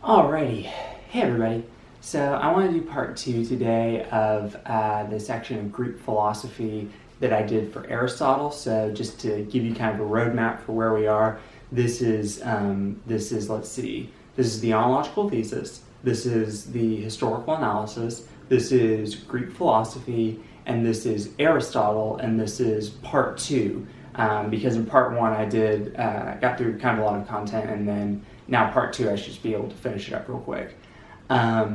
Alrighty, hey everybody. So I want to do part 2 today of the section of Greek philosophy that I did for Aristotle. So just to give you kind of a roadmap for where we are, this is let's see, this is the Onlogical thesis, this is the historical analysis, this is Greek philosophy, and this is Aristotle, and this is part 2. Because in part 1 I got through kind of a lot of content, and then now part 2 I should just be able to finish it up real quick.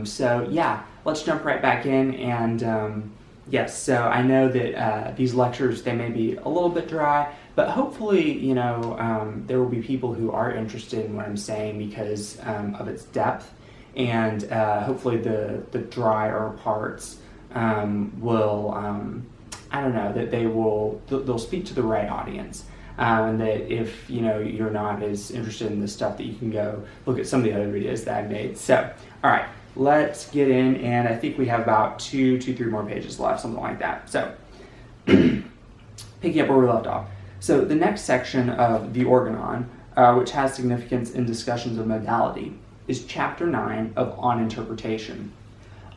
So yeah, let's jump right back in. And yes, so I know that these lectures, they may be a little bit dry, but hopefully, there will be people who are interested in what I'm saying because of its depth, and hopefully the drier parts will that they'll speak to the right audience, and that if you're not as interested in this stuff, that you can go look at some of the other videos that I made. So all right, let's get in, and I think we have about 3 more pages left, something like that. So picking up where we left off, so the next section of the Organon, which has significance in discussions of modality, is chapter 9 of On Interpretation.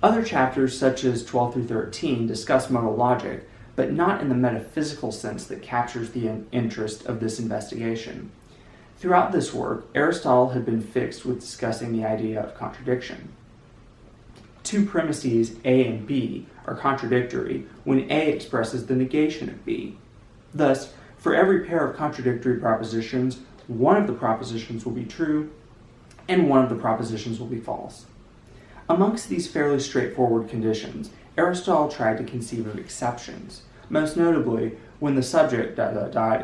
Other chapters, such as 12 through 13, discuss modal logic, but not in the metaphysical sense that captures the interest of this investigation. Throughout this work, Aristotle had been fixed with discussing the idea of contradiction. Two premises, A and B, are contradictory when A expresses the negation of B. Thus, for every pair of contradictory propositions, one of the propositions will be true, and one of the propositions will be false. Amongst these fairly straightforward conditions, Aristotle tried to conceive of exceptions, most notably when the subject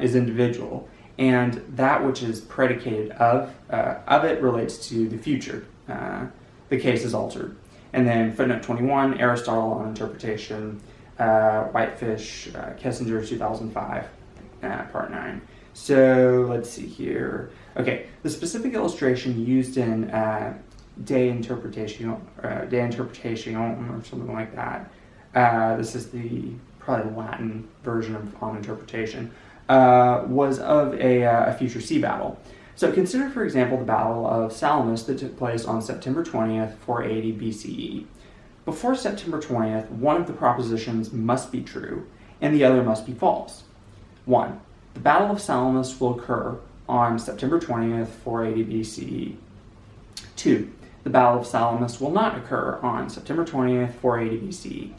is individual, and that which is predicated of it relates to the future. The case is altered. And then footnote 21, Aristotle on Interpretation, Whitefish, Kissinger, 2005, part 9. So let's see here. Okay, the specific illustration used in De Interpretation, or something like that. This is probably the Latin version of On Interpretation. Was of a future sea battle. So consider, for example, the Battle of Salamis that took place on September 20th, 480 BCE. Before September 20th, one of the propositions must be true, and the other must be false. 1. The Battle of Salamis will occur on September 20th, 480 BCE. 2. The Battle of Salamis will not occur on September 20th, 480 BCE.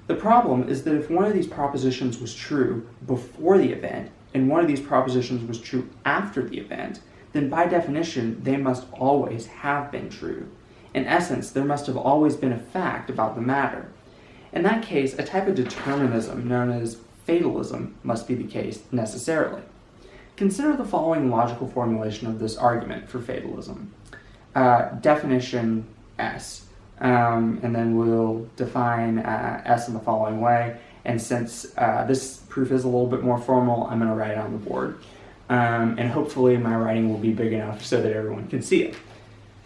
The problem is that if one of these propositions was true before the event, and one of these propositions was true after the event, then by definition, they must always have been true. In essence, there must have always been a fact about the matter. In that case, a type of determinism known as fatalism must be the case necessarily. Consider the following logical formulation of this argument for fatalism. Definition S, and then we'll define S in the following way. And since this proof is a little bit more formal, I'm going to write it on the board. And hopefully my writing will be big enough so that everyone can see it.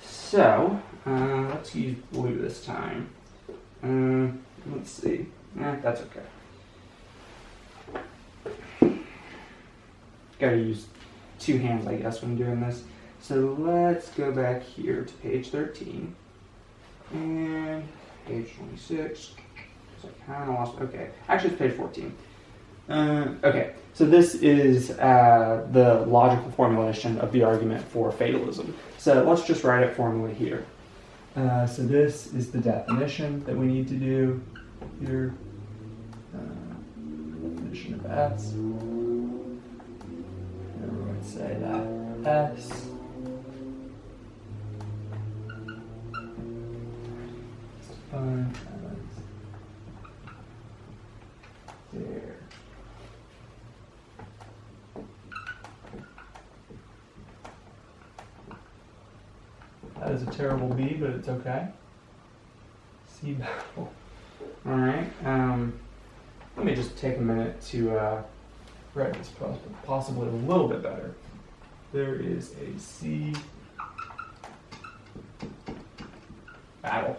So, let's use blue this time. Let's see. That's okay. Gotta use two hands, I guess, when doing this. So let's go back here to page 13. And page 26. So I kind of lost. Okay, actually it's page 14. Okay, so this is the logical formulation of the argument for fatalism. So let's just write it formally here. So this is the definition that we need to do here. Definition of S. Everyone say that S. There. That is a terrible B, but it's okay. Sea battle. Alright, let me just take a minute to write this possibly a little bit better. There is a sea battle.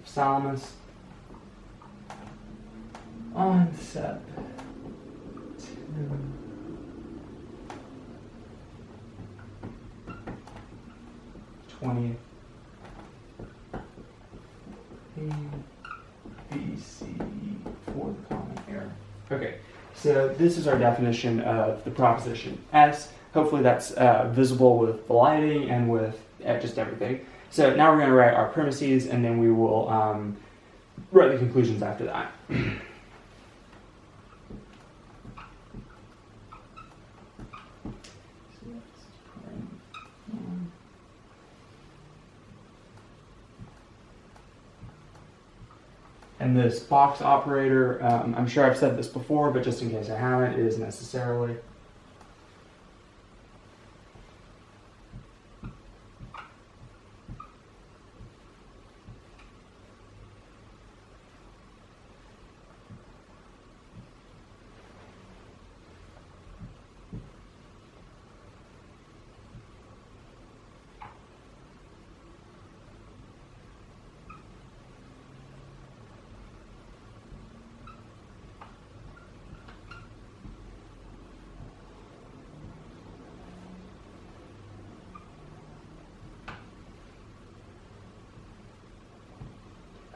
Salamis on step 20 B, C for the common error. Okay, so this is our definition of the proposition S. Hopefully that's visible with the lighting and with just everything. So now we're going to write our premises, and then we will write the conclusions after that. And this box operator, I'm sure I've said this before, but just in case I haven't, it is necessarily.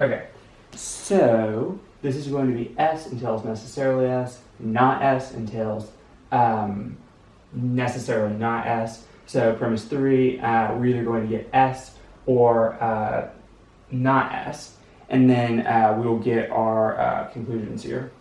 Okay, so this is going to be S entails necessarily S, not S entails necessarily not S. So premise 3, we're either going to get S or not S, and then we'll get our conclusions here.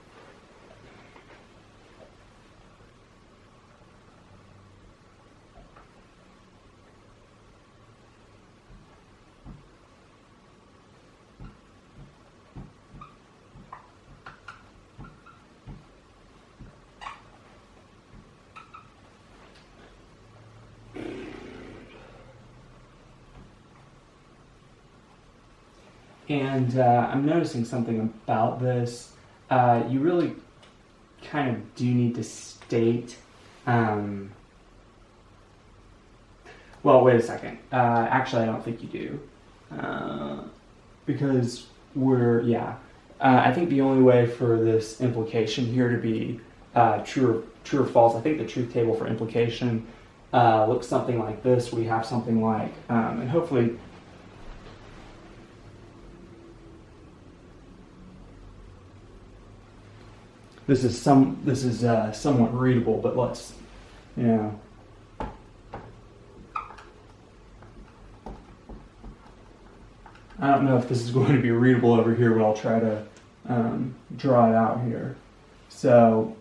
And I'm noticing something about this. You really kind of do need to state, well, wait a second. Actually, I don't think you do. Because I think the only way for this implication here to be true or false, I think the truth table for implication looks something like this. We have something like, and hopefully, this is somewhat readable, but let's, I don't know if this is going to be readable over here, but I'll try to draw it out here. So,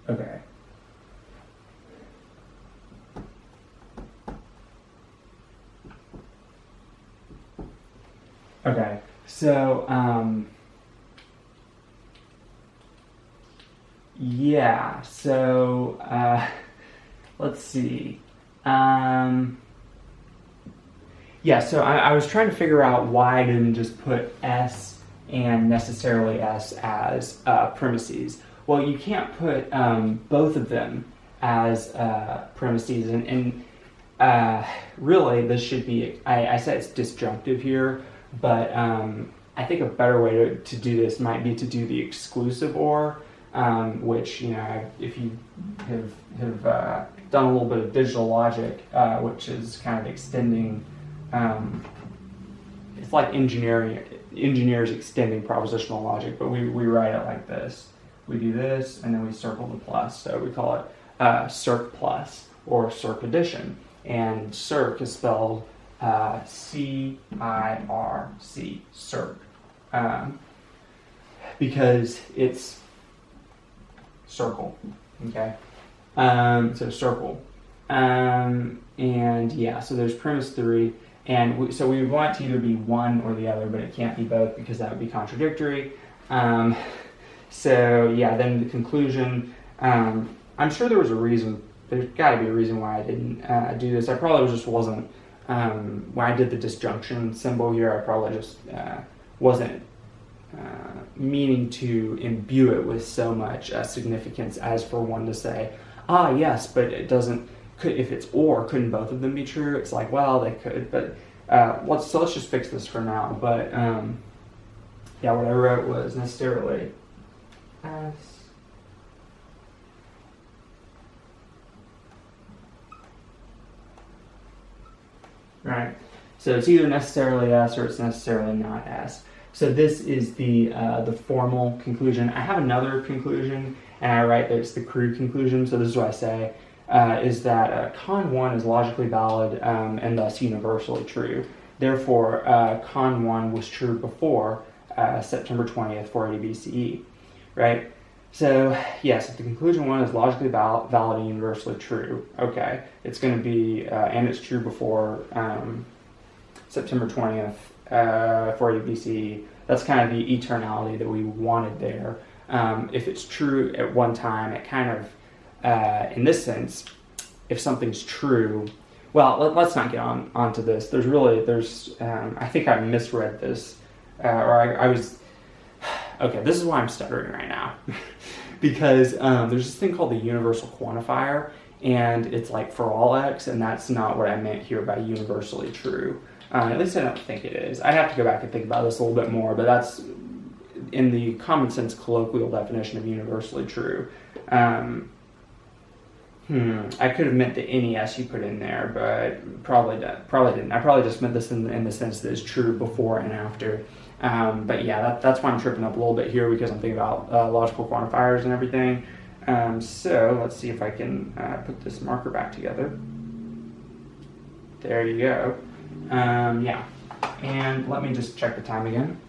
okay. Okay, so, let's see. So I was trying to figure out why I didn't just put S and necessarily S as premises. Well, you can't put both of them as premises, and really this should be, I said it's disjunctive here, but I think a better way to do this might be to do the exclusive or, which, if you have done a little bit of digital logic, which is kind of extending, it's like engineers extending propositional logic, but we write it like this. We do this, and then we circle the plus, so we call it circ plus, or circ addition, and circ is spelled C-I-R-C, circ, because it's circle, okay? So circle, and so there's premise 3, and so we want to either be one or the other, but it can't be both because that would be contradictory. Then the conclusion, I'm sure there was a reason. There's got to be a reason why I didn't do this. I probably just wasn't, when I did the disjunction symbol here, I probably just wasn't meaning to imbue it with so much significance as for one to say, Yes, but it doesn't. If it's or, couldn't both of them be true? It's like, well, they could, but let's just fix this for now. But yeah, what I wrote was necessarily S. Right. So it's either necessarily S or it's necessarily not S. So this is the formal conclusion. I have another conclusion, and I write that it's the crude conclusion. So this is what I say, is that Con 1 is logically valid and thus universally true. Therefore, Con 1 was true before September 20th, 480 BCE, right? So, yes, if the conclusion 1 is logically valid and universally true, okay, it's going to be, and it's true before September 20th, 480 BCE. That's kind of the eternality that we wanted there. If it's true at one time, it kind of, in this sense, if something's true, well, let's not get onto this. I think I misread this, or I was, okay, this is why I'm stuttering right now. Because there's this thing called the Universal Quantifier, and it's like for all x, and that's not what I meant here by universally true. At least I don't think it is. I'd have to go back and think about this a little bit more, but that's in the common sense colloquial definition of universally true. I could have meant the NES you put in there, but probably didn't. I probably just meant this in the sense that it's true before and after. But yeah, that's why I'm tripping up a little bit here, because I'm thinking about logical quantifiers and everything. So let's see if I can put this marker back together. There you go. Yeah, and let me just check the time again.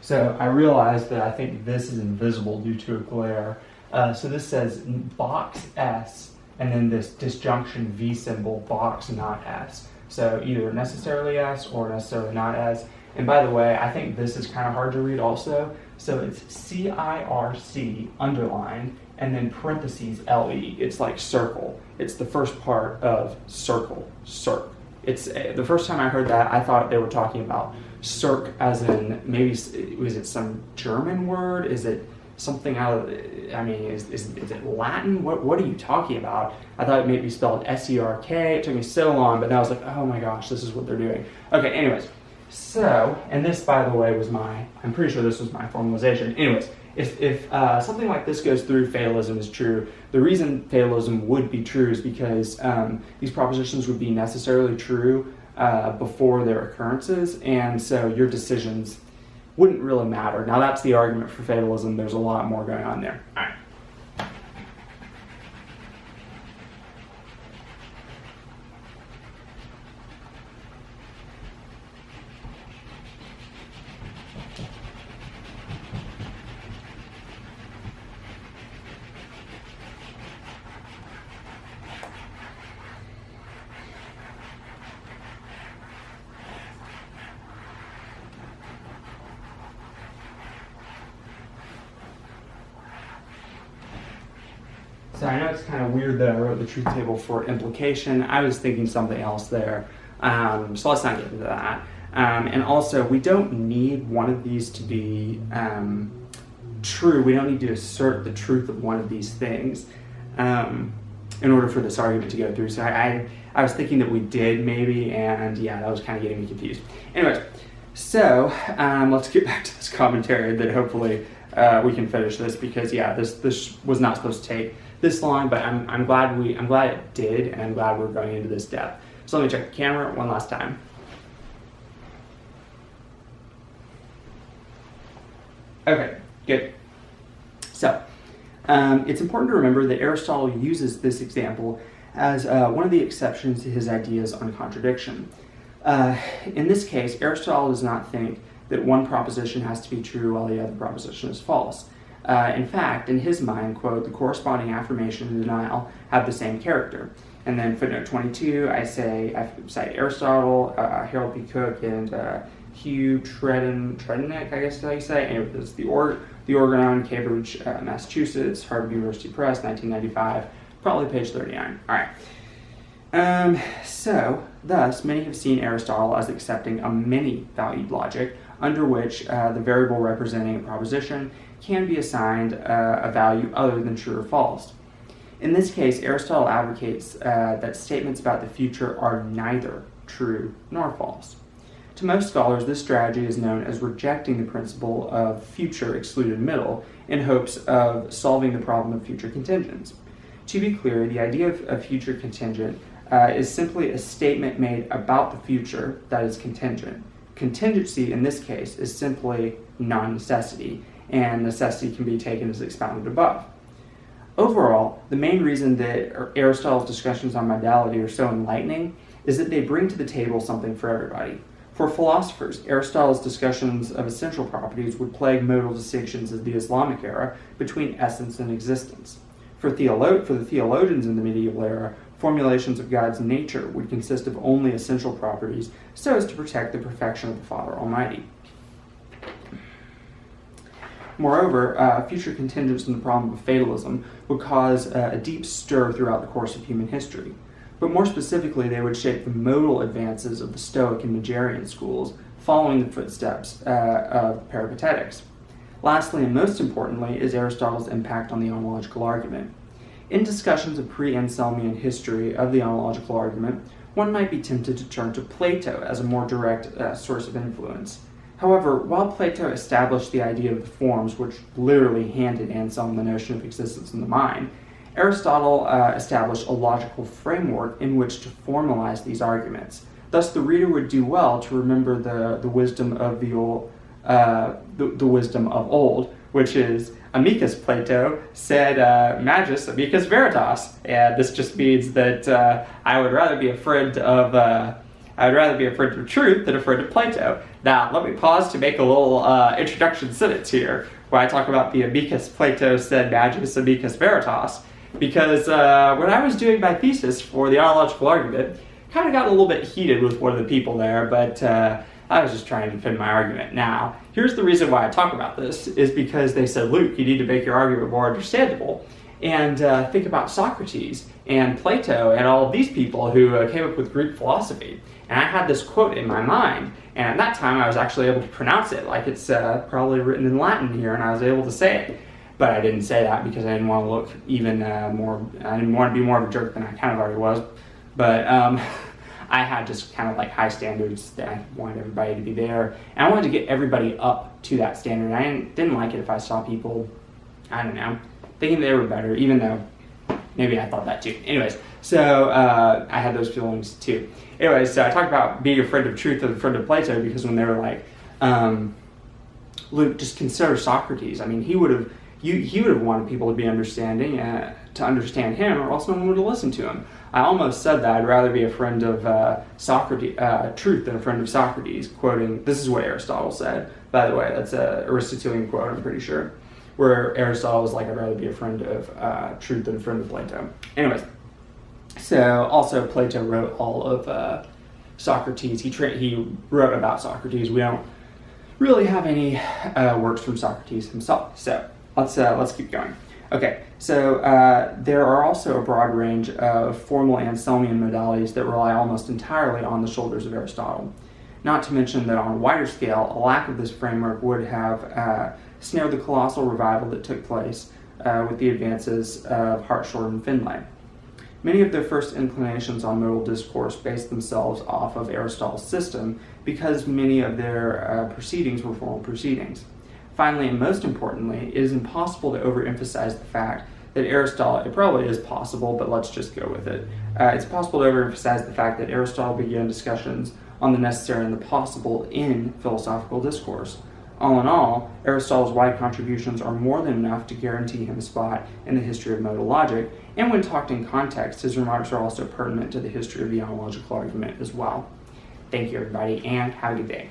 So I realized that I think this is invisible due to a glare. So this says box S, and then this disjunction V symbol, box not S. So either necessarily S or necessarily not S. And by the way, I think this is kind of hard to read also. So it's CIRC underlined and then parentheses LE. It's like circle. It's the first part of circle, circ. It's the first time I heard that, I thought they were talking about circ as in maybe, was it some German word? Is it something out of, I mean, is it Latin? What are you talking about? I thought it may be spelled SERK. It took me so long, but now I was like, oh my gosh, this is what they're doing. Okay, anyways. So, and this, by the way, was I'm pretty sure this was my formalization. Anyways, if something like this goes through, fatalism is true. The reason fatalism would be true is because these propositions would be necessarily true before their occurrences, and so your decisions wouldn't really matter. Now, that's the argument for fatalism. There's a lot more going on there. All right. So I know it's kind of weird that I wrote the truth table for implication. I was thinking something else there. So let's not get into that. And also, we don't need one of these to be true. We don't need to assert the truth of one of these things in order for this argument to go through. So I was thinking that we did maybe, and yeah, that was kind of getting me confused. Anyways, so let's get back to this commentary that hopefully we can finish this, because yeah, this was not supposed to take this long, but I'm glad it did, and I'm glad we're going into this depth. So let me check the camera one last time. Okay, good. So it's important to remember that Aristotle uses this example as one of the exceptions to his ideas on contradiction. In this case, Aristotle does not think that one proposition has to be true while the other proposition is false. In fact, in his mind, quote, the corresponding affirmation and denial have the same character. And then footnote 22, I cite Aristotle, Harold P. Cook, and Hugh Tredennick, I guess is how you say. Anyway, this is the Organon, Cambridge, Massachusetts, Harvard University Press, 1995, probably page 39. All right. Thus, many have seen Aristotle as accepting a many-valued logic, under which the variable representing a proposition can be assigned a value other than true or false. In this case, Aristotle advocates that statements about the future are neither true nor false. To most scholars, this strategy is known as rejecting the principle of future excluded middle in hopes of solving the problem of future contingents. To be clear, the idea of future contingent is simply a statement made about the future that is contingent. Contingency in this case is simply non-necessity, and necessity can be taken as expounded above. Overall, the main reason that Aristotle's discussions on modality are so enlightening is that they bring to the table something for everybody. For philosophers, Aristotle's discussions of essential properties would plague modal distinctions of the Islamic era between essence and existence. For the theologians in the medieval era, formulations of God's nature would consist of only essential properties so as to protect the perfection of the Father Almighty. Moreover, future contingents in the problem of fatalism would cause a deep stir throughout the course of human history. But more specifically, they would shape the modal advances of the Stoic and Megarian schools, following the footsteps of Peripatetics. Lastly, and most importantly, is Aristotle's impact on the ontological argument. In discussions of pre-Anselmian history of the ontological argument, one might be tempted to turn to Plato as a more direct source of influence. However, while Plato established the idea of the forms which literally handed Anselm the notion of existence in the mind, Aristotle established a logical framework in which to formalize these arguments. Thus, the reader would do well to remember the wisdom of the wisdom of old, which is amicus Plato sed magis amicus veritas, and this just means that I would rather be a friend of truth than a friend of Plato. Now, let me pause to make a little introduction sentence here, where I talk about the amicus Plato sed magis amicus veritas, because when I was doing my thesis for the ontological argument, kind of got a little bit heated with one of the people there, but I was just trying to defend my argument. Now, here's the reason why I talk about this, is because they said, Luke, you need to make your argument more understandable. And think about Socrates and Plato and all of these people who came up with Greek philosophy. And I had this quote in my mind, and at that time I was actually able to pronounce it like it's probably written in Latin here, and I was able to say it. But I didn't say that because I didn't want to look even more, I didn't want to be more of a jerk than I kind of already was. But I had just kind of like high standards that I wanted everybody to be there. And I wanted to get everybody up to that standard. I didn't like it if I saw people, I don't know, thinking they were better, even though maybe I thought that too. Anyways, so I had those feelings too. Anyways, so I talked about being a friend of truth and a friend of Plato because when they were like, Luke, just consider Socrates. I mean, he would have wanted people to be understanding, to understand him, or else no one would have listened to him. I almost said that I'd rather be a friend of Socrates, truth than a friend of Socrates, quoting, this is what Aristotle said. By the way, that's an Aristotelian quote, I'm pretty sure, where Aristotle was like, I'd rather be a friend of truth than a friend of Plato. Anyways, so also Plato wrote all of Socrates. He wrote about Socrates. We don't really have any works from Socrates himself. So let's keep going. Okay, so there are also a broad range of formal Anselmian modalities that rely almost entirely on the shoulders of Aristotle. Not to mention that on a wider scale, a lack of this framework would have snared the colossal revival that took place with the advances of Hartshorne and Finlay. Many of their first inclinations on modal discourse based themselves off of Aristotle's system because many of their proceedings were formal proceedings. Finally, and most importantly, it is impossible to overemphasize the fact that Aristotle, it probably is possible, but let's just go with it. It's possible to overemphasize the fact that Aristotle began discussions on the necessary and the possible in philosophical discourse. All in all, Aristotle's wide contributions are more than enough to guarantee him a spot in the history of modal logic, and when talked in context, his remarks are also pertinent to the history of the ontological argument as well. Thank you, everybody, and have a good day.